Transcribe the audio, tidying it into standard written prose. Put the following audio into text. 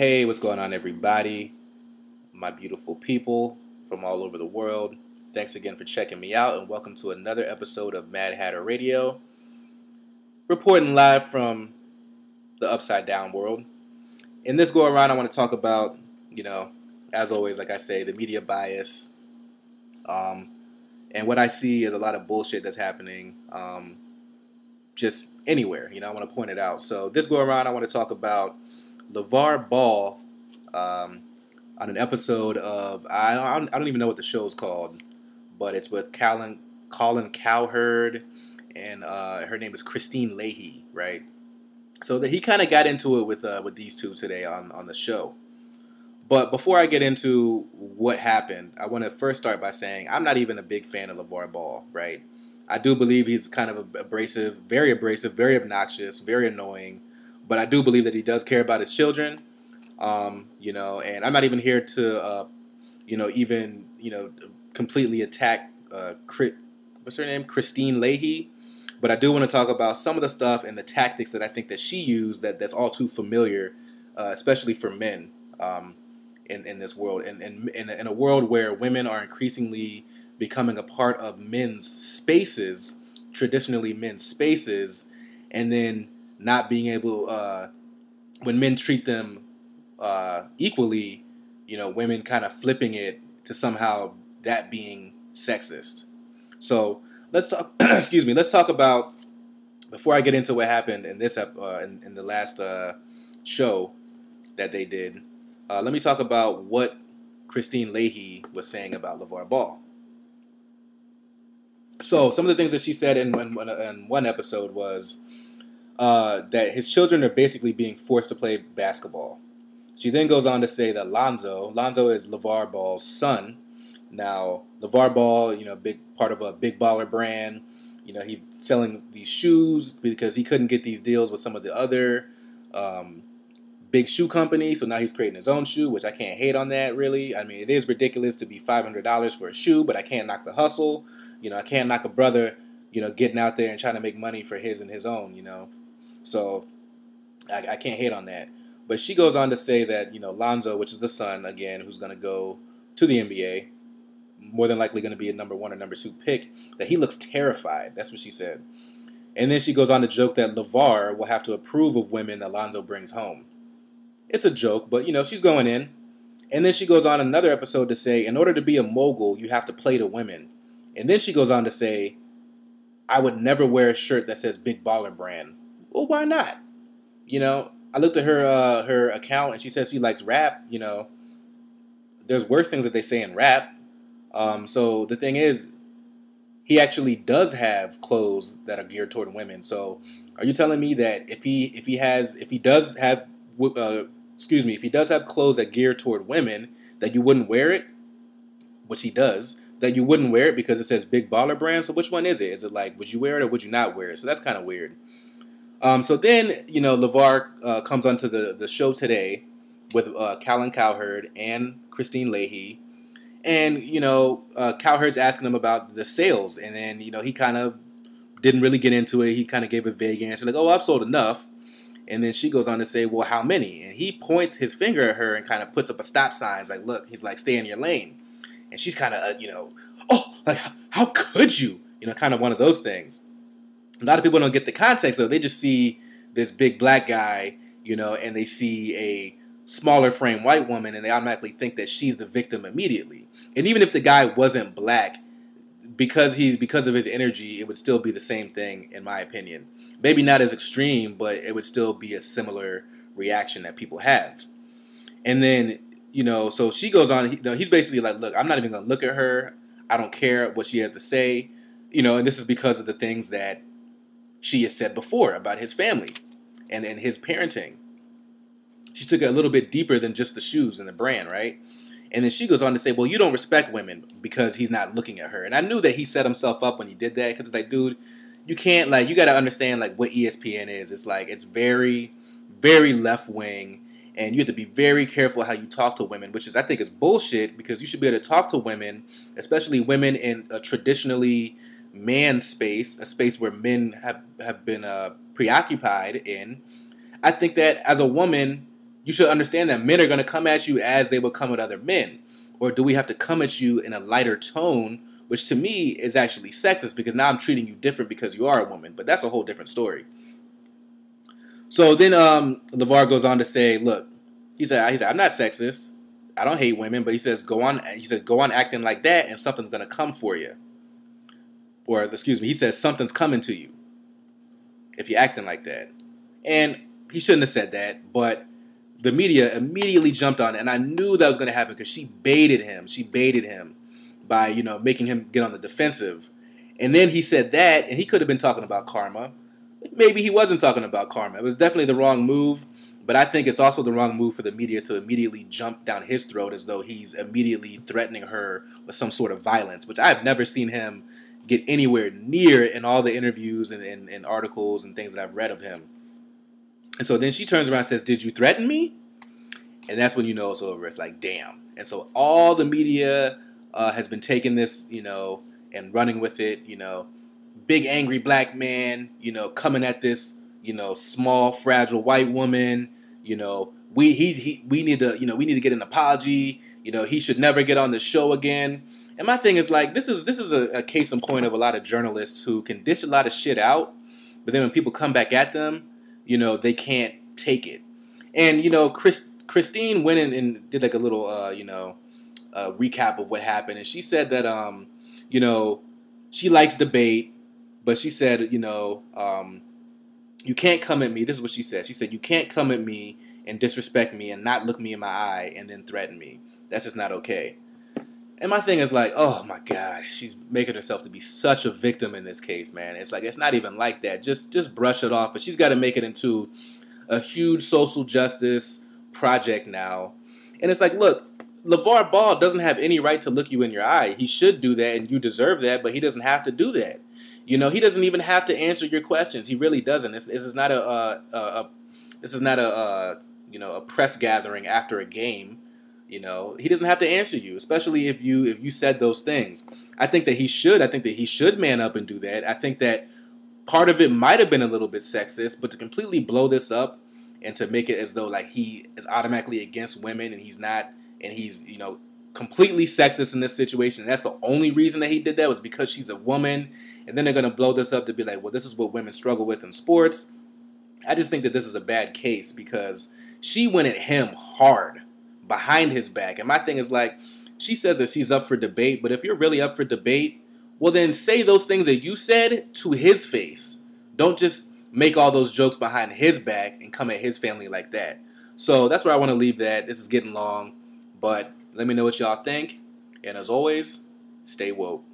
Hey, what's going on, everybody? My beautiful people from all over the world. Thanks again for checking me out, and welcome to another episode of Mad Hatter Radio, reporting live from the upside down world. In this go around, I want to talk about, as always, like I say, the media bias. Um, and what I see is a lot of bullshit that's happening just anywhere. I want to point it out. So this go around, I want to talk about LaVar Ball. On an episode of I don't even know what the show's called, but it's with Colin Cowherd, and her name is Kristine Leahy, right? So that he kind of got into it with these two today on the show. But before I get into what happened, I want to first start by saying I'm not even a big fan of LaVar Ball, right? I do believe he's kind of abrasive, very obnoxious, very annoying, but I do believe that he does care about his children. And I'm not even here to, completely attack, what's her name? Kristine Leahy. But I do want to talk about some of the stuff and the tactics that I think that she used that's all too familiar, especially for men in this world. And in a world where women are increasingly becoming a part of men's spaces, traditionally men's spaces, and then not being able, when men treat them equally, women kind of flipping it to somehow that being sexist. So let's talk. Excuse me. Let's talk about, before I get into what happened in this in the last show that they did. Let me talk about what Kristine Leahy was saying about LaVar Ball. So some of the things that she said in one episode was that his children are basically being forced to play basketball. She then goes on to say that Lonzo is LaVar Ball's son. Now, LaVar Ball, big part of a big baller brand. He's selling these shoes because he couldn't get these deals with some of the other big shoe companies. So now he's creating his own shoe, which I can't hate on that, really. I mean, it is ridiculous to be $500 for a shoe, but I can't knock the hustle. I can't knock a brother, getting out there and trying to make money for his and his own, So I can't hate on that. But she goes on to say that, Lonzo, which is the son, again, who's going to go to the NBA, more than likely going to be a number 1 or number 2 pick, that he looks terrified. That's what she said. And then she goes on to joke that LaVar will have to approve of women that Lonzo brings home. It's a joke, but, she's going in. And then she goes on another episode to say, in order to be a mogul, you have to play to women. And then she goes on to say, I would never wear a shirt that says Big Baller Brand. Well, why not? I looked at her account, and she says she likes rap. There's worse things that they say in rap. So the thing is, he actually does have clothes that are geared toward women. So are you telling me that if he does have clothes that gear toward women, that you wouldn't wear it? Which he does. That you wouldn't wear it because it says Big Baller Brand. So which one is it? Is it like, would you wear it or would you not wear it? So that's kind of weird. So then, LaVar comes onto the show today with Colin Cowherd and Kristine Leahy. And, Cowherd's asking him about the sales. And then, he kind of didn't really get into it. He kind of gave a vague answer, like, oh, I've sold enough. And then she goes on to say, well, how many? And he points his finger at her and kind of puts up a stop sign. It's like, look, he's like, stay in your lane. And she's kind of, oh, like, how could you? Kind of one of those things. A lot of people don't get the context, though. They just see this big black guy, and they see a smaller frame white woman, and they automatically think that she's the victim immediately. And even if the guy wasn't black, because of his energy, it would still be the same thing, in my opinion. Maybe not as extreme, but it would still be a similar reaction that people have. And then, so she goes on. He's basically like, look, I'm not even going to look at her. I don't care what she has to say. And this is because of the things that she has said before about his family and his parenting. She took it a little bit deeper than just the shoes and the brand, right? And then she goes on to say, well, you don't respect women because he's not looking at her. And I knew that he set himself up when he did that, because it's like, dude, you can't, you got to understand, what ESPN is. It's it's very, very left-wing, and you have to be very careful how you talk to women, which I think is bullshit, because you should be able to talk to women, especially women in a traditionally man space, a space where men have been preoccupied in. I think that as a woman, You should understand that men are going to come at you as they would come at other men. Or do we have to come at you in a lighter tone, which to me is actually sexist because now I'm treating you different because you are a woman. But that's a whole different story. So then LaVar goes on to say, look, he said, I'm not sexist. I don't hate women, but he says, go on acting like that and something's going to come for you. Or, excuse me, he says, something's coming to you if you're acting like that. And he shouldn't have said that, but the media immediately jumped on it, and I knew that was going to happen because she baited him. She baited him by, you know, making him get on the defensive. And then he said that, and he could have been talking about karma. Maybe he wasn't talking about karma. It was definitely the wrong move, but I think it's also the wrong move for the media to immediately jump down his throat as though he's immediately threatening her with some sort of violence, which I've never seen him get anywhere near in all the interviews and articles and things that I've read of him. And so then she turns around and says, did you threaten me? And that's when you know it's over. It's like, damn. And so all the media has been taking this, you know, and running with it, you know. Big angry black man, you know, coming at this, you know, small, fragile white woman, you know, we need to get an apology, you know, he should never get on the show again. And my thing is like, this is a case in point of a lot of journalists who can dish a lot of shit out, but then when people come back at them, you know, they can't take it. And, you know, Kristine went in and did like a little, you know, recap of what happened. And she said that, you know, she likes debate, but she said, you know, you can't come at me. This is what she said. She said, you can't come at me and disrespect me and not look me in my eye and then threaten me. That's just not okay. And my thing is like, oh my God, she's making herself to be such a victim in this case, man. It's like, it's not even like that. Just brush it off. But she's got to make it into a huge social justice project now. And it's like, look, LaVar Ball doesn't have any right to look you in your eye. He should do that and you deserve that, but he doesn't have to do that. You know, he doesn't even have to answer your questions. He really doesn't. This is not a you know, a press gathering after a game. You know, he doesn't have to answer you, especially if you said those things. I think that he should. I think that he should man up and do that. I think that part of it might have been a little bit sexist, but to completely blow this up and to make it as though like he is automatically against women and he's not, and he's, you know, completely sexist in this situation. And that's the only reason that he did that was because she's a woman. And then they're going to blow this up to be like, well, this is what women struggle with in sports. I just think that this is a bad case because she went at him hard behind his back. And my thing is like, she says that she's up for debate, but if you're really up for debate, well then say those things that you said to his face. Don't just make all those jokes behind his back and come at his family like that. So that's where I want to leave that. This is getting long, but let me know what y'all think. And as always, stay woke.